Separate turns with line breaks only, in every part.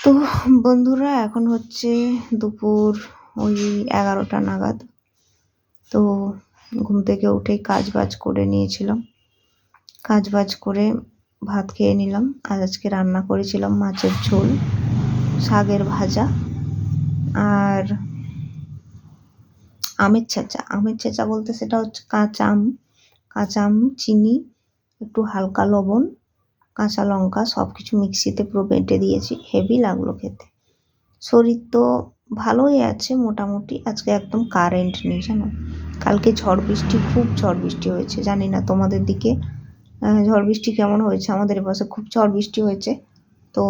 তো বন্ধুরা, এখন হচ্ছে দুপুর ওই 11টা নাগাদ। তো ঘুম থেকে উঠেই কাজবাজ করে নিয়েছিলাম, কাজবাজ করে ভাত খেয়ে নিলাম। আর আজকে রান্না করেছিলাম মাছের ঝোল, শাকের ভাজা আর আমের ছেঁচা। আমের ছেঁচা বলতে সেটা হচ্ছে কাঁচা আম, চিনি, একটু হালকা লবণ, কাঁচা লঙ্কা সব কিছু মিক্সিতে পুরো বেটে দিয়েছি। হেভি লাগলো খেতে। শরীর তো ভালোই আছে মোটামুটি। আজকে একদম কারেন্ট নেই জানো। কালকে খুব ঝড় বৃষ্টি হয়েছে। জানি না তোমাদের দিকে ঝড় বৃষ্টি কেমন হয়েছে। আমাদের এপাশে খুব ঝড় বৃষ্টি হয়েছে, তো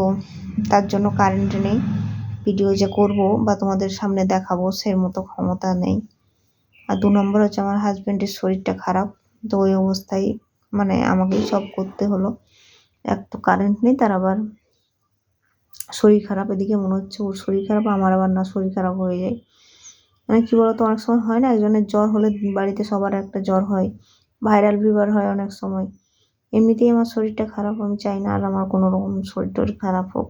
তার জন্য কারেন্ট নেই। ভিডিও যে করব বা তোমাদের সামনে দেখাবো সেই মতো ক্ষমতা নেই। আর 2 নম্বর হচ্ছে আমার হাজব্যান্ডের শরীরটা খারাপ, তো ওই অবস্থায় মানে আমাকেই সব করতে হলো। এক তো কারেন্ট নেই, তার আবার শরীর খারাপ। এদিকে মনে হচ্ছে ওর শরীর খারাপ, আমার আবার না শরীর খারাপ হয়ে যায়। মানে কী বলতো, অনেক সময় হয় না, একজনের জ্বর হলে বাড়িতে সবার একটা জ্বর হয়, ভাইরাল ফিভার হয় অনেক সময়। এমনিতেই আমার শরীরটা খারাপ, আমি চাই না আর আমার কোনো রকম শরীর টরীর খারাপ হোক।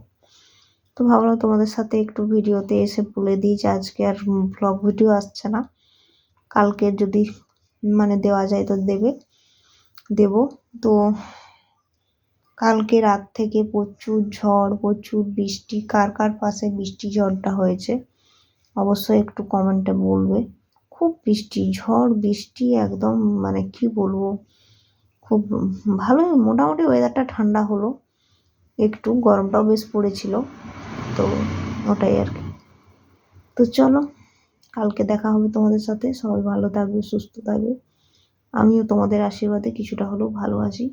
তো ভাবলাম তোমাদের সাথে একটু ভিডিওতে এসে বলে দিই যে আজকে আর ব্লগ ভিডিও আসছে না। কালকে যদি মানে দেওয়া যায় তো দেব। তো কালকে রাত থেকে প্রচুর ঝড়, প্রচুর বৃষ্টি। কার কার পাশে বৃষ্টি ঝড়টা হয়েছে অবশ্যই একটু কমেন্টে বলবে। খুব বৃষ্টি, ঝড় বৃষ্টি একদম, মানে কি বলবো, খুব ভালোই মোটামুটি ওয়েদারটা ঠান্ডা হলো, একটু গরমটাও বেশ পড়েছিল। তো ওটাই আর কি। তো চলো, কালকে দেখা হবে তোমাদের সাথে। সবাই ভালো থাকবে, সুস্থ থাকবে। আমিও তোমাদের আশীর্বাদে কিছুটা হলেও ভালো আছি।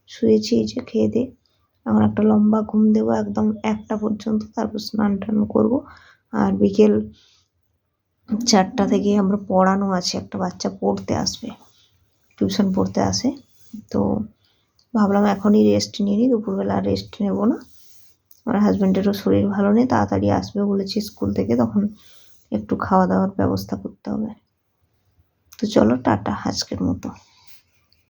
শুয়েছি এই যে খেয়ে দিয়ে। এখন একটা লম্বা ঘুম দেবো একদম 1টা পর্যন্ত, তারপর স্নান টান করবো। আর বিকেল 4টা থেকে আমরা পড়ানো আছে, একটা বাচ্চা পড়তে আসবে, টিউশন পড়তে আসে। তো ভাবলাম এখনই রেস্ট নিয়ে নিই, দুপুরবেলা রেস্ট নেব না। আমার হাজব্যান্ডেরও শরীর ভালো নেই, তাড়াতাড়ি আসবে বলেছি স্কুল থেকে, তখন একটু খাওয়া দাওয়ার ব্যবস্থা করতে হবে। তো চলো, টাটা আজকের মতো।